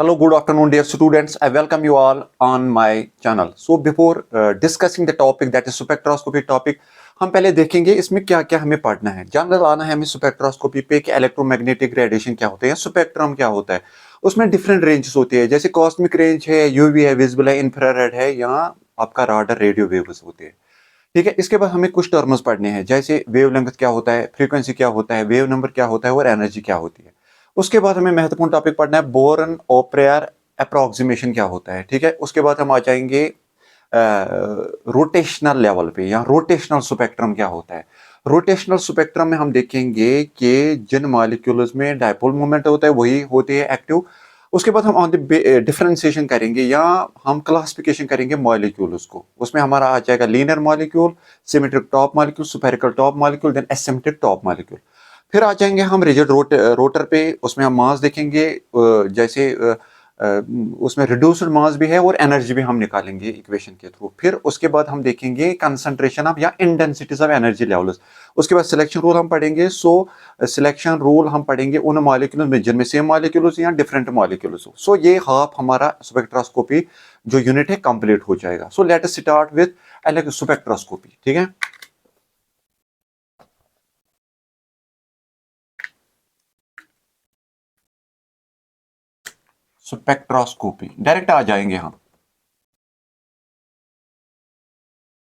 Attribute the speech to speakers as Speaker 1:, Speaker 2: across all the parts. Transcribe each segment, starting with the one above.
Speaker 1: Hello, good afternoon, dear students. I welcome you all on my channel. So before discussing the topic that is spectroscopy topic, हम पहले देखेंगे इसमें क्या क्या हमें पढ़ना है। जानना आना है हमें स्पेक्ट्रोस्कोपी पे कि इलेक्ट्रोमैग्नेटिक रेडिएशन क्या होता है या स्पेक्ट्रम क्या होता है। उसमें डिफरेंट रेंजेस होती है, जैसे कॉस्मिक रेंज है, यूवी है, विजिबल है, इंफ्रारेड है, या आपका राडर रेडियो वेव्स होते हैं। ठीक है, इसके बाद हमें कुछ टर्म्स पढ़ने हैं, जैसे वेवलेंथ क्या होता है, फ्रीक्वेंसी क्या होता है, वेव नंबर क्या होता है और एनर्जी क्या होती है। उसके बाद हमें महत्वपूर्ण टॉपिक पढ़ना है, बोरन ऑपरेयर अप्रोक्सीमेशन क्या होता है। ठीक है, उसके बाद हम आ जाएंगे रोटेशनल लेवल पे, या रोटेशनल स्पेक्ट्रम क्या होता है। रोटेशनल स्पेक्ट्रम में हम देखेंगे कि जिन मॉलिक्यूल्स में डायपोल मोमेंट होता है वही होते हैं एक्टिव। उसके बाद हम ऑन द डिफरेंशिएशन करेंगे या हम क्लासिफिकेशन करेंगे मॉलिक्यूल्स को। उसमें हमारा आ जाएगा linear molecule, symmetric top molecule, spherical top molecule, then asymmetric top molecule. फिर आ जाएंगे हम रिजिड रोटर पे, उसमें हम मास देखेंगे, जैसे उसमें रिड्यूस्ड मास भी है और एनर्जी भी हम निकालेंगे इक्वेशन के थ्रू। फिर उसके बाद हम देखेंगे कंसंट्रेशन ऑफ या इंटेंसिटीज ऑफ एनर्जी लेवल्स। उसके बाद सिलेक्शन रूल हम पढ़ेंगे। सिलेक्शन रूल हम पढ़ेंगे उन मॉलिक्यूल्स में जिनमें सेम मॉलिक्यूल्स या डिफरेंट मॉलिक्यूल्स हो। सो ये हाफ हमारा स्पेक्ट्रोस्कोपी जो यूनिट है कंप्लीट हो जाएगा। So let us start with spectroscopy. ठीक है, स्पेक्ट्रोस्कोपी डायरेक्ट आ जाएंगे हम।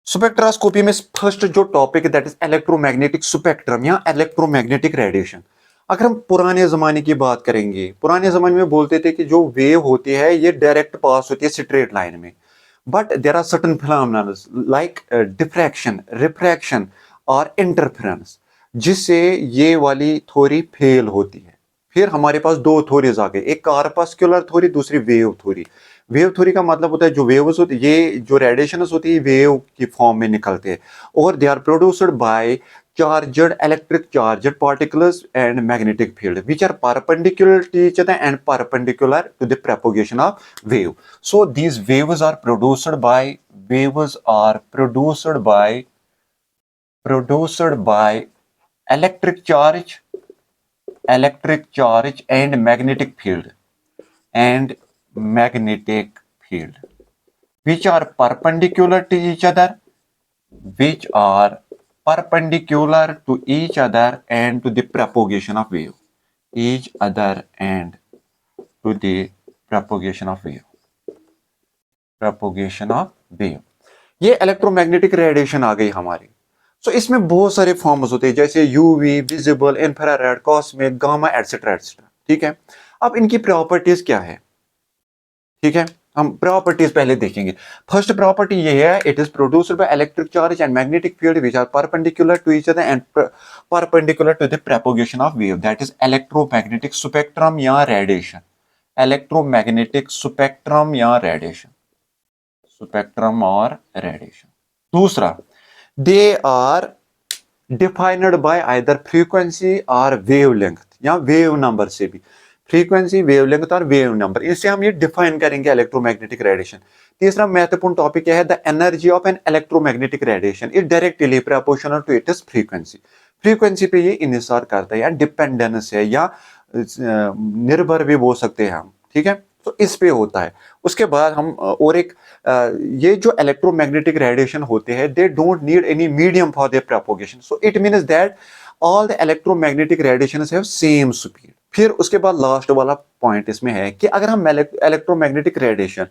Speaker 1: स्पेक्ट्रोस्कोपी में फर्स्ट जो टॉपिक है दैट इज इलेक्ट्रोमैग्नेटिक स्पेक्ट्रम या इलेक्ट्रोमैग्नेटिक रेडिएशन। अगर हम पुराने जमाने की बात करेंगे, पुराने जमाने में बोलते थे कि जो वेव होती है ये डायरेक्ट पास होती है स्ट्रेट लाइन में, but there are certain phenomena like diffraction, refraction और इंटरफेरेंस, जिससे ये वाली थ्योरी फेल होती है। फिर हमारे पास दो थ्योरीज आ गई, एक कार्पस्कुलर थ्योरी, दूसरी वेव थ्योरी। वेव थ्योरी का मतलब होता है जो वेव्स होती है, ये जो रेडिएशंस होती है वेव की फॉर्म में निकलते हैं और they are produced by charged electric charged particles and magnetic field which are perpendicular to each other and perpendicular to the propagation of wave. So these waves are produced by electric charge and magnetic field which are perpendicular to each other, which are perpendicular to each other and to the propagation of wave, each other and to the propagation of wave। ये electromagnetic radiation आ गई हमारी। सो इसमें बहुत सारे forms होते हैं, जैसे UV, visible, infrared, cosmic, gamma, etcetera etcetera. ठीक है, अब इनकी प्रॉपर्टीज क्या है। ठीक है, हम प्रॉपर्टीज पहले देखेंगे। फर्स्ट प्रॉपर्टी ये है, it is produced by electric charge and magnetic field which are perpendicular to each other and perpendicular to the propagation of wave, that is electromagnetic spectrum या रेडिएशन। इलेक्ट्रोमैग्नेटिक स्पेक्ट्रम या radiation, spectrum और radiation. दूसरा, they are defined by either frequency और wavelength या wave number से भी, frequency, wavelength और wave number, इससे हम ये डिफाइन करेंगे इलेक्ट्रोमैग्नेटिक रेडिएशन। तीसरा महत्वपूर्ण टॉपिक यह है, the energy of an electromagnetic radiation is directly proportional to its frequency. Frequency पे ये इन्हिसार करता है या डिपेंडेंस है या निर्भर भी बोल सकते हैं हम। ठीक है, तो इस पे होता है। उसके बाद हम और एक ये जो इलेक्ट्रोमैग्नेटिक रेडिएशन होते हैं, they don't need any medium for their propagation. So it means that all the electromagnetic radiations have same speed. फिर उसके बाद लास्ट वाला पॉइंट इसमें है कि अगर हम इलेक्ट्रोमैग्नेटिक रेडिएशन,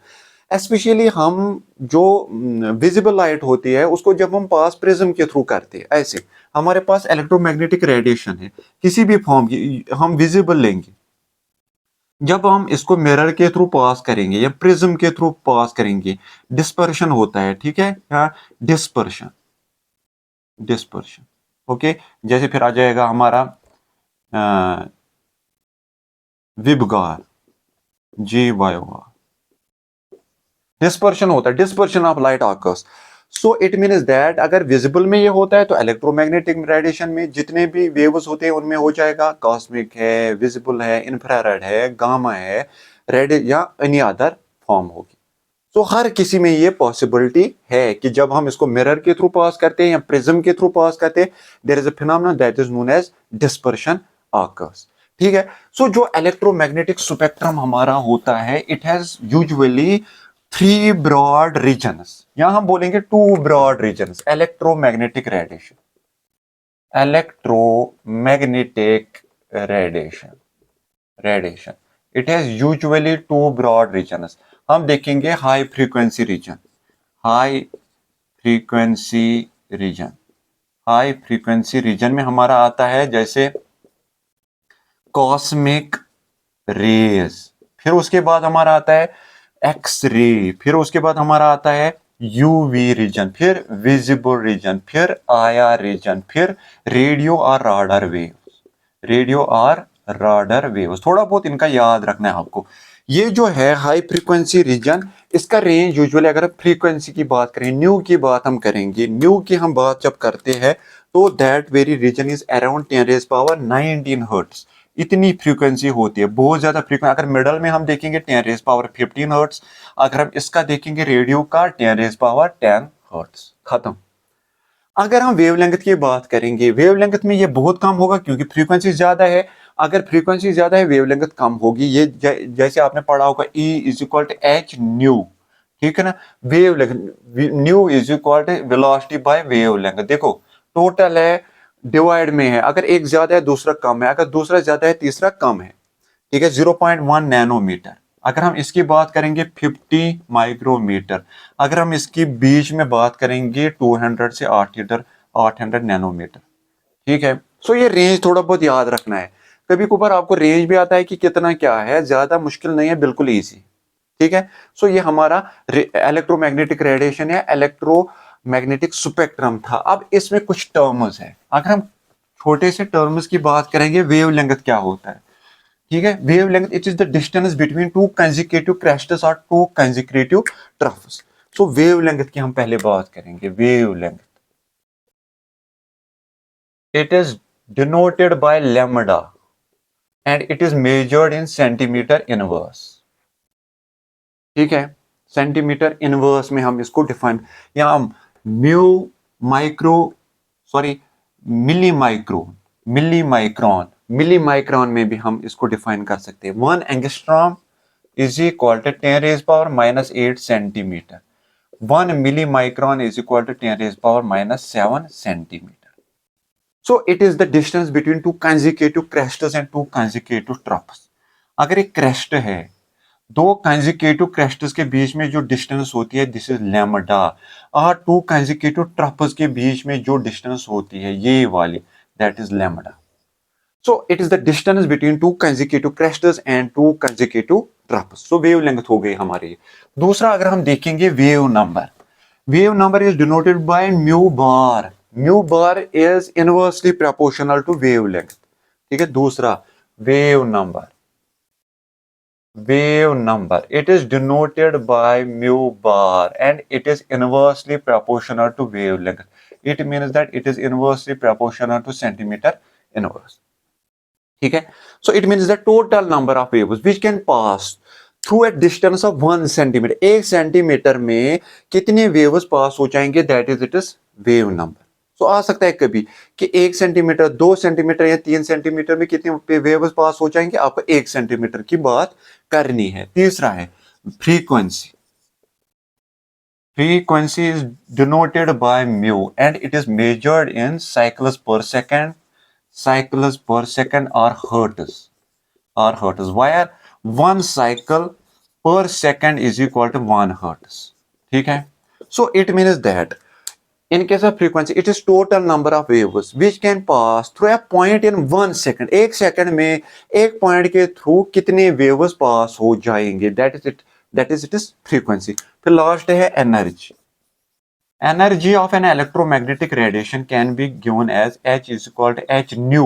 Speaker 1: स्पेशली हम जो विजिबल लाइट होती है उसको जब हम पास प्रिज्म के थ्रू करते हैं, ऐसे हमारे पास इलेक्ट्रोमैग्नेटिक रेडिएशन है किसी भी फॉर्म की, हम विजिबल लेंगे, जब हम इसको मिरर के थ्रू पास करेंगे या प्रिज्म के थ्रू पास करेंगे, डिस्पर्शन होता है। ठीक है, डिस्पर्शन, डिस्पर्शन। ओके, जैसे फिर आ जाएगा हमारा विबगार, GYOR, डिस्पर्शन होता है, dispersion of light occurs. So it means that अगर विजिबल में ये होता है तो इलेक्ट्रोमैग्नेटिक रेडिएशन में जितने भी वेव्स होते हैं उनमें हो जाएगा, कॉस्मिक है, विजिबल है, इंफ्रारेड है, गामा है, रेड या एनी अदर फॉर्म होगी। तो हर किसी में ये पॉसिबिलिटी है कि जब हम इसको मिरर के थ्रू पास करते हैं या प्रिज्म के थ्रू पास करते हैं, there is a phenomenon that is known as dispersion occurs. ठीक है। सो जो इलेक्ट्रोमैग्नेटिक स्पेक्ट्रम हमारा होता है, it has usually three broad regions, यहां हम बोलेंगे two broad regions. Electromagnetic radiation, electromagnetic radiation, radiation it has usually two broad regions. हम देखेंगे high frequency region, high frequency region, high frequency region में हमारा आता है जैसे कॉस्मिक रेज, फिर उसके बाद हमारा आता है एक्स रे, फिर उसके बाद हमारा आता है यूवी रीजन, फिर विजिबल रीजन, फिर आया रीजन, फिर रेडियो और राडार वेव्स, रेडियो और राडार वेव्स। थोड़ा बहुत इनका याद रखना है आपको। ये जो है हाई फ्रीक्वेंसी रीजन, इसका रेंज यूजुअली, अगर फ्रीक्वेंसी की बात करें, न्यू की बात हम करेंगे, न्यू की हम बात जब करते हैं तो that very region is around 10⁻19 hertz. इतनी फ्रीक्वेंसी होती है, बहुत ज्यादा फ्रीक्वेंसी। अगर मिडल में हम देखेंगे 10⁻15 हर्ट्ज, अगर हम इसका देखेंगे रेडियो का 10⁻10 हर्ट्ज, खत्म। अगर हम वेवलेंथ की बात करेंगे, वेवलेंथ में ये बहुत कम होगा क्योंकि फ्रीक्वेंसी ज्यादा है। अगर फ्रीक्वेंसी ज्यादा है, वेवलेंथ कम होगी। ये जैसे आपने पढ़ा होगा E is equal to H nu, ठीक है ना। Wavelength nu is equal to velocity by wavelength. देखो टोटल है, डिवाइड में है, अगर एक ज्यादा है दूसरा कम है, अगर दूसरा ज्यादा है तीसरा कम है, ठीक है। 0.1 नैनोमीटर। अगर हम इसकी बात करेंगे 50 माइक्रोमीटर। अगर हम इसकी बीच में बात करेंगे 200 से 800 नैनोमीटर, ठीक है। सो ये रेंज थोड़ा बहुत याद रखना है। कभी कभार आपको रेंज भी आता है कि कितना क्या है, ज्यादा मुश्किल नहीं है, बिल्कुल इजी, ठीक है। सो ये हमारा इलेक्ट्रोमैग्नेटिक रेडिएशन या इलेक्ट्रोमैग्नेटिक स्पेक्ट्रम था। अब इसमें कुछ टर्म्स है, अगर हम छोटे से टर्म्स की बात करेंगे, वेवलेंथ क्या होता है, ठीक है। Wavelength it is the distance between two consecutive crests और two consecutive troughs. So wavelength की हम पहले बात करेंगे। Wavelength it is denoted by lambda and it is measured in centimetre inverse, ठीक है। सेंटीमीटर इनवर्स में हम इसको डिफाइन, या mu micro, sorry milli micron, milli micron, milli micron में भी हम इसको डिफाइन कर सकते हैं। 1 angstrom is equal to 10⁻⁻8 centimetre. 1 milli micron is equal to 10⁻⁻7 centimetre. So it is the distance between two consecutive crests and two consecutive troughs. अगर एक crest है, दो कंसेक्यूटिव क्रेस्ट्स के बीच में जो डिस्टेंस होती है, दिस इज लैम्डा। और टू कंसेक्यूटिव ट्रफ्स के बीच में जो डिस्टेंस होती है, ये वाली, that is lambda. So it is the distance between two consecutive crests and two consecutive troughs. So wavelength हो गई हमारी। दूसरा अगर हम देखेंगे wave number, wave number is denoted by mu bar. Mu bar is inversely proportional to wavelength, ठीक है। दूसरा wave number, wave number it is denoted by mu bar and it is inversely proportional to wavelength. It means that it is inversely proportional to centimeter inverse, ठीक है। So it means the total number of waves which can pass through a distance of 1 centimetre. 1 centimetre में कितने waves pass हो जाएंगे, that is it is wave number. So आ सकता है कभी कि 1 सेंटीमीटर, 2 सेंटीमीटर या 3 सेंटीमीटर में कितने वेव्स पास हो जाएंगे, आपको 1 सेंटीमीटर की बात करनी है। तीसरा है frequency. Frequency is denoted by mu and it is measured in cycles per second, cycles per second or hertz, or hertz, where 1 cycle per second is equal to 1 hertz, ठीक है। So it means that in case of frequency it is total number of waves which can pass through a point in 1 second। एक second में एक point के through कितने waves pass हो जाएंगे, that is it is frequency। फिर last है energy. Energy of an electromagnetic radiation can be given as H is equal to H nu,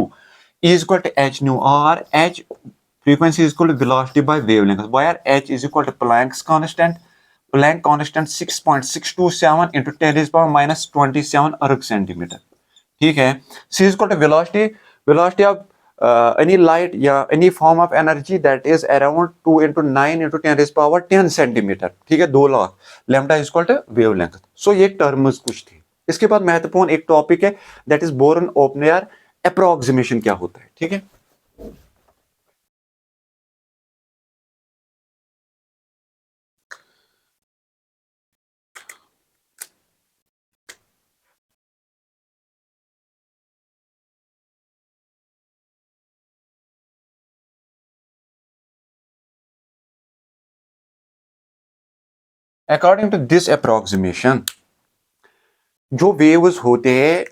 Speaker 1: E is equal to H nu, or H frequency is equal to velocity by wavelength, where H is equal to Planck's constant, Planck constant 6.627 into 10 raised power minus 27 arc centimeter, ठीक है। C is equal to velocity, velocity of any light या any form of energy that is around 2 into 9 into 10 raised power 10 centimetre, ठीक है, 2 lakh. Lambda is equal to wavelength. So ये terms कुछ थी। इसके बाद महत्वपूर्ण एक टॉपिक है that is boron opener approximation, क्या होता है, ठीक है। अकॉर्डिंग टू दिस अप्रोक्सीमेशन, जो वेव्स होते हैं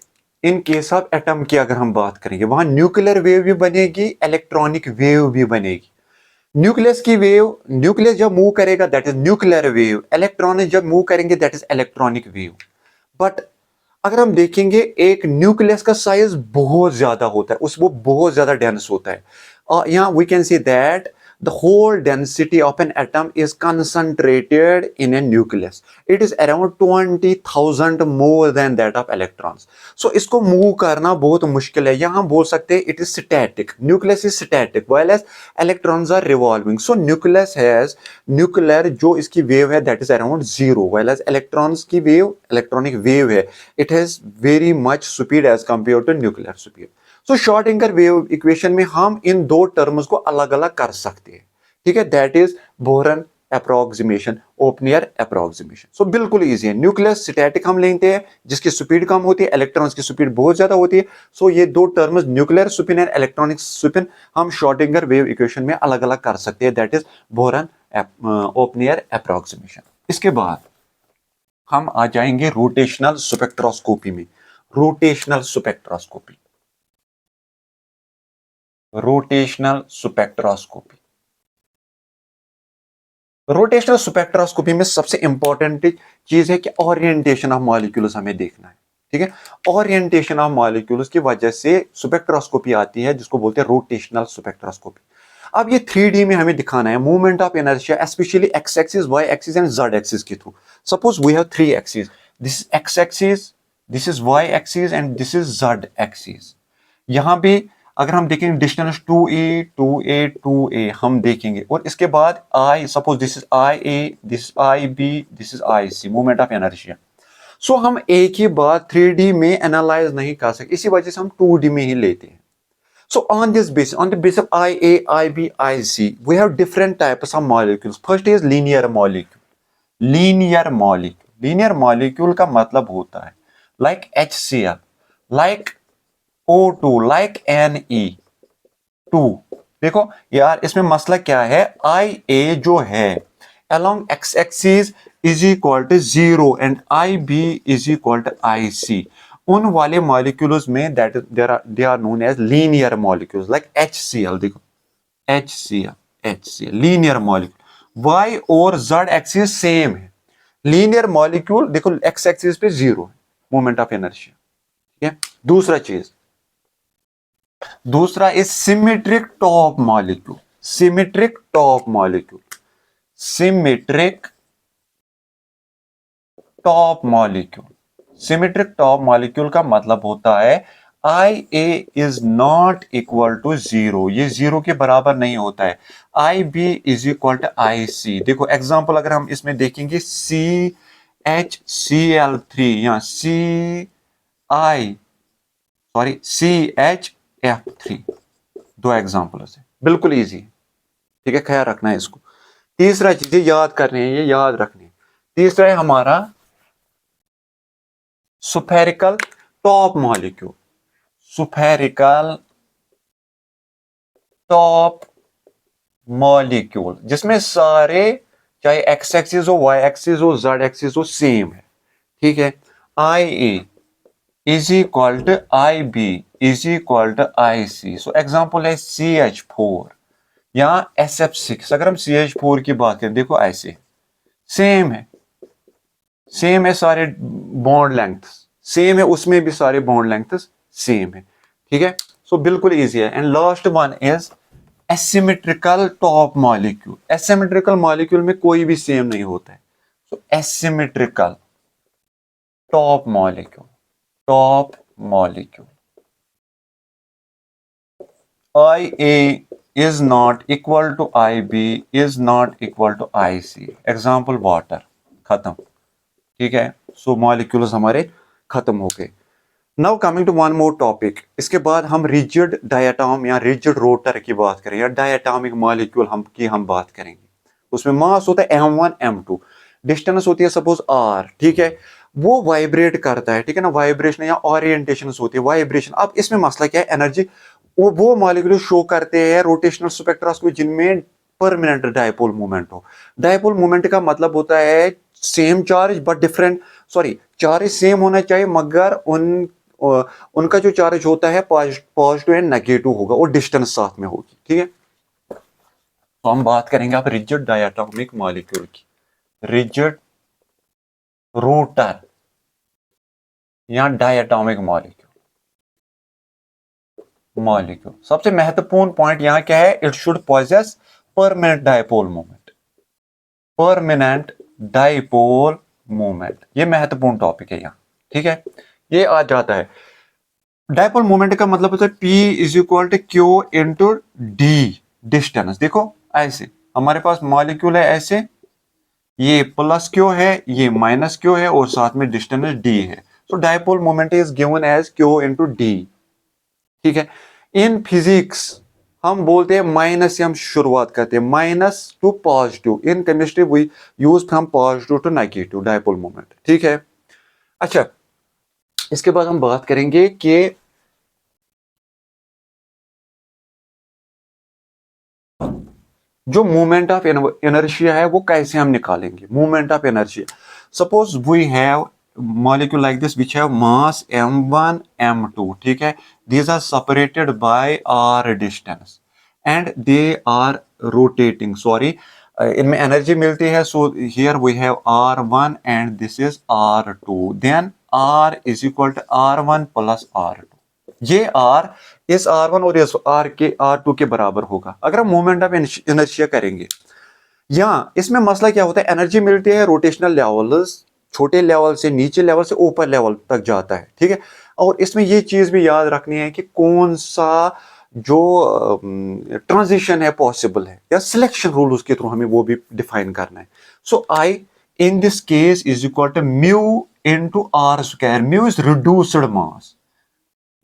Speaker 1: इन केस ऑफ एटम की अगर हम बात करेंगे, वहां न्यूक्लियर वेव भी बनेगी, इलेक्ट्रॉनिक वेव भी बनेगी। न्यूक्लियस की वेव, न्यूक्लियस जब मूव करेगा that is nuclear wave, electron जब मूव करेंगे that is electronic wave. But अगर हम देखेंगे एक न्यूक्लियस का साइज बहुत ज्यादा होता है, उस वो बहुत ज्यादा डेंस होता है। यहाँ we can see that the whole density of an atom is concentrated in a nucleus. It is around 20,000 more than that of electrons. So इसको मूव करना बहुत मुश्किल है। यहाँ बोल सकते हैं it is static. Nucleus is static while as electrons are revolving. So nucleus has nuclear जो इसकी wave है that is around zero. While as electrons की wave, electronic wave है, it has very much speed as compared to nuclear speed. So Schrodinger wave equation में हम इन दो terms को अलग अलग कर सकते हैं, ठीक है। That is Born approximation, Oppenheimer approximation. So बिल्कुल इजी है। न्यूक्लियस स्टैटिक हम लेते हैं जिसकी स्पीड कम होती है, इलेक्ट्रॉन्स की स्पीड बहुत ज्यादा होती है। सो ये दो terms nuclear spin and electronic spin हम श्रोडिंगर वेव इक्वेशन में अलग अलग कर सकते हैं। That is Born Oppenheimer approximation. इसके बाद हम आ जाएंगे रोटेशनल स्पेक्ट्रोस्कोपी में। Rotational spectroscopy, rotational spectroscopy. Rotational spectroscopy में सबसे इंपॉर्टेंट चीज है कि ओरिएंटेशन ऑफ मॉलिक्यूल्स हमें देखना है, ठीक है। ओरिएंटेशन ऑफ मॉलिक्यूल्स की वजह से स्पेक्ट्रोस्कोपी आती है जिसको बोलते हैं रोटेशनल स्पेक्ट्रोस्कोपी। अब ये 3D में हमें दिखाना है movement of inertia, especially X axis, Y axis and Z axis के थ्रू। Suppose we have 3 axis, this is X axis, this is Y axis and this is Z axis. यहां भी अगर हम देखेंगे डिस्टेंस 2a 2a 2a हम देखेंगे, और इसके बाद I, suppose this is I A, this I B, this is I C, movement of inertia. So हम एक ही बात 3D में एनालाइज नहीं कर सकते, इसी वजह से हम 2D में ही लेते हैं। So on this basis, on the basis of IA, IB, IC, we have different types of molecules. First is linear molecule. Linear molecule. Linear molecule का मतलब होता है like HCl, like O2, like Ne2। देखो यार इसमें मसला क्या है, IA जो है along x axis is equal to 0 and IB is equal to IC। उन वाले मॉलिक्यूल्स में that they are known as linear molecules like HCl। देखो HCl लीनियर मॉलिक्यूल। y और z एक्सिस सेम है, लीनियर मॉलिक्यूल देखो x axis पे 0 है moment of inertia, ठीक है। दूसरा is symmetric top molecule. Symmetric top molecule, symmetric top molecule. Symmetric top molecule का मतलब होता है IA is not equal to 0, ये 0 के बराबर नहीं होता है। IB is equal to IC। देखो एग्जांपल अगर हम इसमें देखेंगे CHCl3 या CHF3, दो एग्जांपल है, बिल्कुल इजी, ठीक है। ख्याल रखना है इसको। तीसरा चीजें याद करनी है, ये याद रखनी है। तीसरा है हमारा spherical top molecule. Spherical top molecule जिसमें सारे चाहे एक्स एक्सिस हो, वाई एक्सिस हो, जेड एक्सिस हो, सेम है, ठीक है। IA is equal to IB is equal to IC। So example है CH4 या SF6। अगर हम CH4 की बात करें, देखो ऐसे सेम है, सेम है, सारे बॉन्ड लेंथ सेम है, उसमें भी सारे बॉन्ड लेंथ सेम है, ठीक है। सो बिल्कुल इजी है। And last one is asymmetrical top molecule. Asymmetrical molecule में कोई भी सेम नहीं होता है। So asymmetrical top molecule, top molecule IA is not equal to IB is not equal to IC। Example water, खत्म, ठीक है। सो मॉलिक्यूल्स हमारे खत्म हो गए। Now coming to one more topic. इसके बाद हम रिजिड डायटॉम या रिजिड रोटर की बात करें या डायटॉमिक मॉलिक्यूल हम बात करेंगे। उसमें मास होता है M1 M2, डिस्टेंस होती है सपोज R, ठीक है। वो वाइब्रेट करता है, ठीक है ना, वाइब्रेशन या ओरिएंटेशन होती है, वाइब्रेशन। अब इसमें मसला क्या है, एनर्जी वो मॉलिक्यूल शो करते हैं रोटेशनल स्पेक्ट्रोस्कोपी जिनमें परमानेंट डायपोल मूवमेंट हो। डायपोल मूवमेंट का मतलब होता है same charge but different, sorry charge same होना चाहिए मगर उनका जो चार्ज होता है पॉजिटिव एंड नेगेटिव होगा और डिस्टेंस साथ में होगी। ठीक है, तो हम बात करेंगे अब रिजिड डायटोमिक मॉलिक्यूल की। रिजिड, रूटर या डायटोमिक मॉलिक्यूल सबसे महत्वपूर्ण पॉइंट यहां क्या है, it should possess permanent dipole moment. Permanent dipole moment, ये महत्वपूर्ण टॉपिक है यहाँ। ठीक है, ये आ जाता है। डायपोल मोमेंट का मतलब होता है P is equal to Q into D, distance. देखो ऐसे हमारे पास मॉलिक्यूल है, ऐसे ये प्लस क्यू है, ये माइनस क्यू है और साथ में डिस्टेंस डी है। So dipole moment is given as Q into D. ठीक है, इन फिजिक्स हम बोलते हैं माइनस से हम शुरुआत करते हैं, minus to positive. In chemistry we use from positive to negative dipole moment. ठीक है, अच्छा इसके बाद हम बात करेंगे कि जो मूवमेंट ऑफ इनर्शिया है वो कैसे हम निकालेंगे। Movement of inertia, suppose we have molecule like this which have mass m1 m2, ठीक है, these are separated by r distance and they are rotating, sorry इनमें एनर्जी मिलती है। So here we have r1 and this is r2, then r is equal to r1 plus r2। ये r इस r1 और इस r2 के बराबर होगा अगर हम मूवमेंट ऑफ इनर्शिया करेंगे। यहाँ इसमें मसला क्या होता है, एनर्जी मिलती है रोटेशनल लेवल्स, छोटे लेवल से नीचे लेवल से ऊपर लेवल तक जाता है। ठीक है, और इसमें ये चीज भी याद रखनी है कि कौन सा जो ट्रांजिशन है पॉसिबल है या सिलेक्शन रूल उसके थ्रू हमें वो भी डिफाइन करना है। So I in this case is equal to mu into R square. Mu is reduced mass,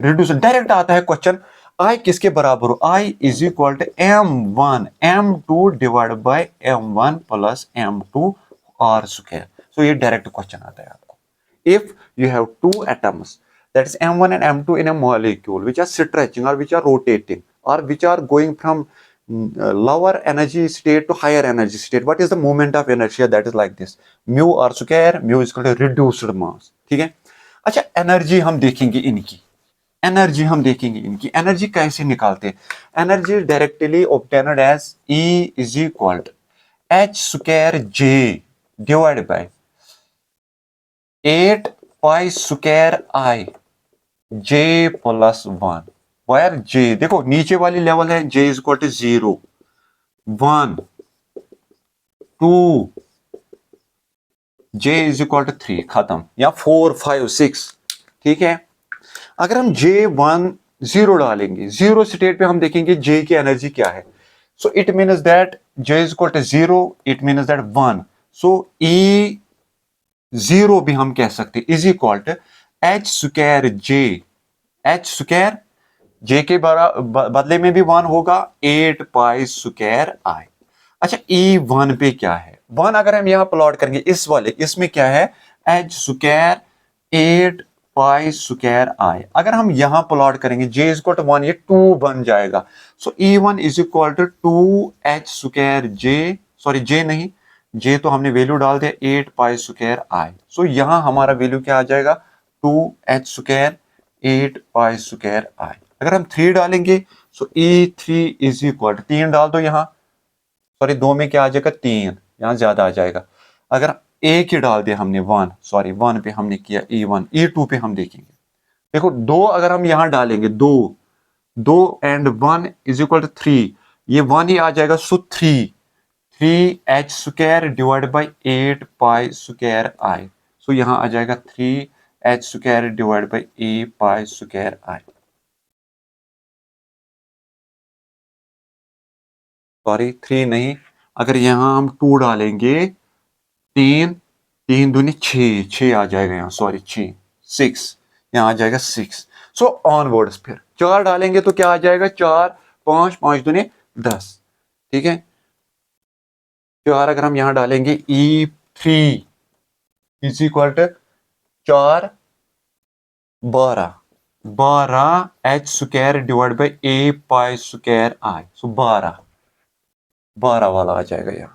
Speaker 1: reduced direct आता है क्वेश्चन, आई किसके बराबर हो, I is equal to m2 divide by m1 plus m2 R square. So ये direct question आता है आपको। If you have two atoms that is m1 and m2 in a molecule which are stretching or which are rotating or which are going from lower energy state to higher energy state, what is the moment of inertia? That is like this, mu r square, mu is equal to reduced mass। ठीक है, अच्छा energy हम देखेंगे इनकी, energy कैसे निकालते हैं। Energy directly obtained as E is equal to h square j divide by 8 pi square I j plus 1, where j देखो नीचे वाली लेवल है, j is equal to 0 1 2, j is equal to 3, खत्म, या 4 5 6। ठीक है, अगर हम J1 0 डालेंगे, जीरो स्टेट पे हम देखेंगे J की एनर्जी क्या है। So it means that J is equal to 0, it means that 1। So E 0 भी हम कह सकते is equal to h square j, h square j के बदले में भी 1 होगा 8 पाई स्क्वायर I। अच्छा E1 पे क्या है, 1 अगर हम यहां प्लॉट करेंगे इस वाले, इसमें क्या है h square 8 pi square I। अगर हम यहां प्लॉट करेंगे j इज इक्वल टू 1, ये 2 बन जाएगा। So E1 is equal to 2h square j, sorry j नहीं, j तो हमने वैल्यू डाल दिया 8 पाई स्क्वायर I। सो यहां हमारा वैल्यू क्या आ जाएगा 2h square 8 pi square I। अगर हम 3 डालेंगे सो E3 इज इक्वल टू 3 डाल दो यहाँ, सॉरी 2 में क्या आ जाएगा 3, यहाँ ज्यादा आ जाएगा। अगर एक ही डाल दिया हमने 1, सॉरी 1 पे हमने किया E1, E2 पे हम देखेंगे, देखो 2 अगर हम यहां डालेंगे 2 2 एंड 1 इज इक्वल टू 3, ये 1 ही आ जाएगा। सो 3h square divide by 8 pi square I। सो यहां आ जाएगा 3h square divide by 8 pi square I, sorry 3 नहीं, अगर यहां हम 2 डालेंगे 3 3 दूनी 6 आ जाएगा यहाँ, सॉरी 6 यहाँ आ जाएगा 6। सो ऑनवर्ड्स फिर 4 डालेंगे तो क्या आ जाएगा 4 5 5 दूनी 10। ठीक है, 4 अगर हम यहाँ डालेंगे E3 is equal to 4 12 h square divide by 8 pi square I। So 12 वाला आ जाएगा यहाँ।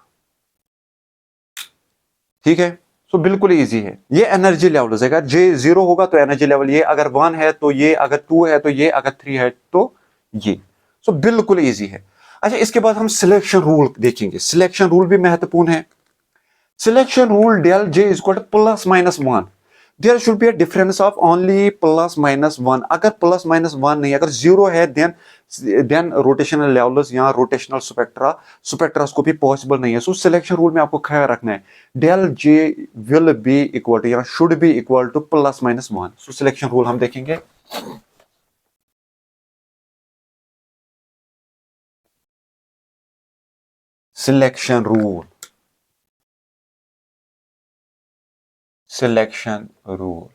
Speaker 1: ठीक है, सो बिल्कुल इजी है। ये एनर्जी लेवल है, अगर जे 0 होगा तो एनर्जी लेवल ये, अगर 1 है तो ये, अगर 2 है तो ये, अगर 3 है तो ये। सो बिल्कुल इजी है। अच्छा, इसके बाद हम सिलेक्शन रूल देखेंगे। सिलेक्शन रूल भी महत्वपूर्ण है। Selection rule del J is equal to plus minus 1. There should be a difference of only plus minus 1. अगर plus minus 1 नहीं, अगर 0 है then rotational levels या rotational spectroscopy possible नहीं है। So selection rule में आपको ख्याल रखना है del J will be equal to या should be equal to plus minus 1. So selection rule हम देखेंगे। Selection rule, selection rule.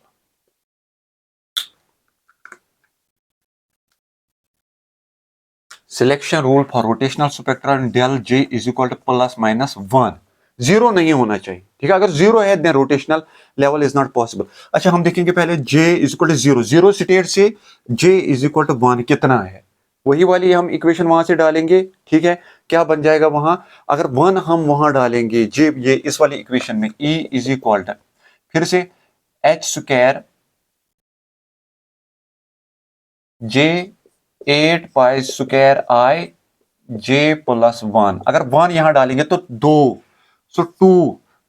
Speaker 1: Selection rule for rotational spectra del J is equal to plus minus 1. 0 नहीं होना चाहिए, ठीक है। अगर 0 है then rotational level is not possible. अच्छा, हम देखेंगे पहले J is equal to 0, 0 state से J इज इक्वल टू 1 कितना है, वही वाली हम इक्वेशन वहां से डालेंगे, ठीक है। क्या बन जाएगा वहां, अगर 1 हम वहां डालेंगे J, ये इस वाली इक्वेशन में E इज इक्वल टू फिर से h square J 8 pi square I J plus 1, अगर 1 यहां डालेंगे तो 2, सो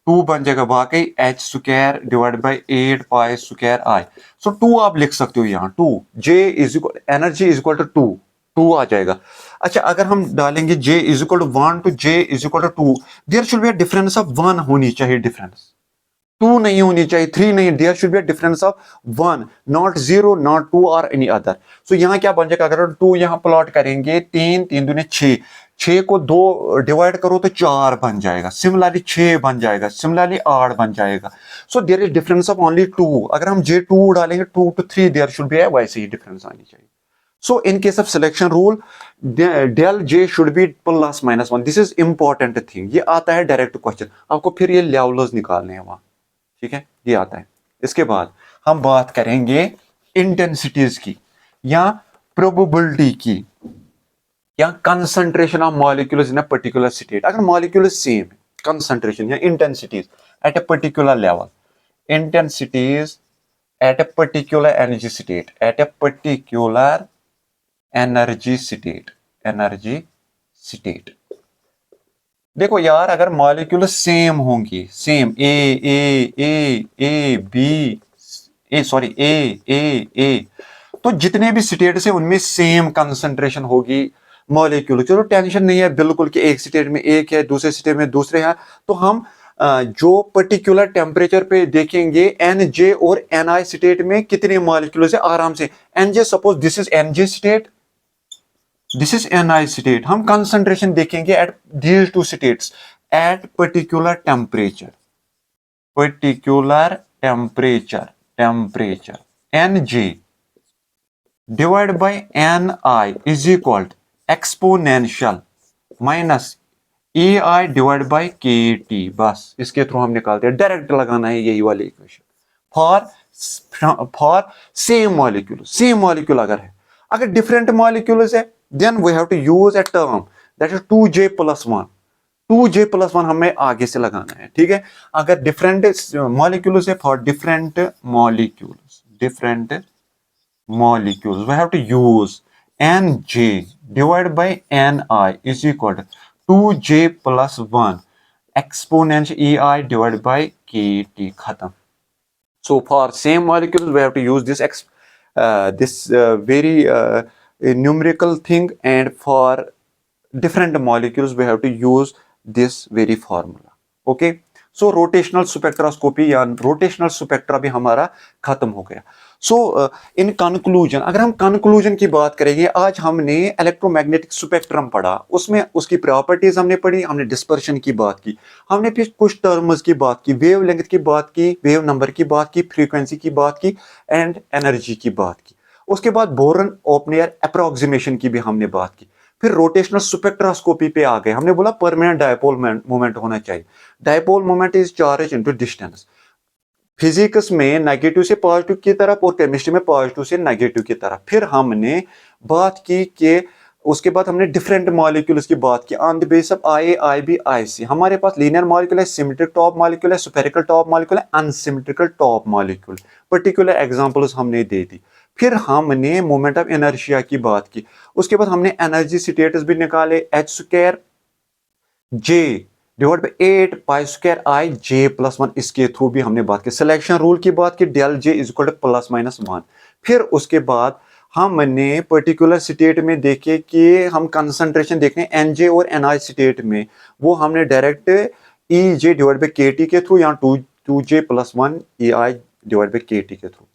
Speaker 1: 2 बन जाएगा वाकई h square divide by 8 pi square I। So 2 आप लिख सकते हो यहां, 2 J is equal, energy is equal to 2 आ जाएगा। अच्छा, अगर हम डालेंगे J is equal to 1 to J is equal to 2, there should be a difference of 1 होनी चाहिए, डिफरेंस 2 नहीं होनी चाहिए, 3 नहीं, there should be a difference of 1, not 0, not 2 और एनी अदर। सो यहां क्या बन जाएगा, अगर 2 यहां प्लॉट करेंगे, 3 3 दूने 6, 6 को 2 डिवाइड करो तो 4 बन जाएगा, सिमिलरली 6 बन जाएगा, सिमिलरली 8 बन जाएगा। So there is difference of only 2। अगर हम J2 डालेंगे 2 to 3, देयर शुड बी वैसे ही डिफरेंस आनी चाहिए। So in case of selection rule del J should be plus minus 1। This is important thing, ये आता है डायरेक्ट क्वेश्चन, आपको फिर ये लेवल्स निकालने हैं वहां, ठीक है, ये आता है। इसके बाद हम बात करेंगे इंटेंसिटीज की या प्रोबेबिलिटी की या concentration of molecules in a particular state. अगर मॉलिक्यूल सेम है, कंसंट्रेशन या intensities at a particular level, intensities at a particular energy state, at a particular energy state, energy state. देखो यार, अगर मॉलिक्यूल सेम होंगी, same A B ए, तो जितने भी स्टेट्स है उनमें सेम कंसंट्रेशन होगी मॉलिक्यूल। चलो टेंशन नहीं है बिल्कुल कि एक स्टेट में एक है, दूसरे स्टेट में दूसरे हैं, तो हम जो पर्टिकुलर टेम्परेचर पे देखेंगे एन जे और एन आई स्टेट में कितने मॉलिक्यूल्स है, आराम से N J, suppose this is N J state, this is N I state, हम कंसंट्रेशन देखेंगे at these two states at particular temperature, particular temperature N J divide by N I is equal exponential minus E I divide by K T. बस इसके through हम निकालते हैं, direct लगाना है यही वाली equation for same molecule. Same molecule अगर है, अगर डिफरेंट मॉलिक्यूल्स है then we have to use a term that is 2J plus 1। 2J plus 1 हमें आगे से लगाना है, ठीक है। अगर डिफरेंट मॉलिक्यूल्स है, for different molecules we have to use Nj divided by Ni is equal to 2J plus 1 exponential EI divided by KT, खत्म। So for same molecules we have to use this very numerical thing, and for different molecules we have to use this very formula, okay। So rotational spectroscopy या rotational spectra भी हमारा खत्म हो गया। सो in conclusion, अगर हम conclusion की बात करेंगे, आज हमने इलेक्ट्रोमैग्नेटिक स्पेक्ट्रम पढ़ा, उसमें उसकी प्रॉपर्टीज हमने पढ़ी, हमने डिस्पर्शन की बात की, हमने फिर कुछ टर्म्स की बात की, वेव लेंथ की बात की, वेव नंबर की बात की, फ्रीक्वेंसी की बात की एंड एनर्जी की बात की। उसके बाद बोरन ओपनियर अप्रोक्सीमेशन की भी हमने बात की। फिर रोटेशनल स्पेक्ट्रोस्कोपी पे आ गए, हमने बोला परमानेंट डायपोल मोमेंट होना चाहिए। Dipole moment is charge into distance. Physics में नेगेटिव से पॉजिटिव की तरफ और केमिस्ट्री में पॉजिटिव से नेगेटिव की तरफ। फिर हमने बात की कि उसके बाद हमने डिफरेंट मॉलिक्यूल्स की बात की on the base of I A I B I C. हमारे पास लीनियर मॉलिक्यूल है, सिमेट्रिक टॉप मॉलिक्यूल है, स्फेरिकल टॉप मॉलिक्यूल है, unsymmetrical top molecule. Particular examples हमने दे दी। फिर हमने मोमेंट ऑफ इनर्शिया की बात की। उसके बाद हमने एनर्जी स्टेटस भी निकाले, H square J divide by 8 pi square I J plus 1, इसके थ्रू भी हमने बात की। सिलेक्शन रूल की बात की, del J is equal to plus minus 1। फिर उसके बाद हमने पर्टिकुलर स्टेट में देखे कि हम कंसंट्रेशन देख रहे हैं एनजे और एनआई स्टेट में, वो हमने direct E J divide by K T के थ्रू या two J plus 1 E I divide by K T के थ्रू।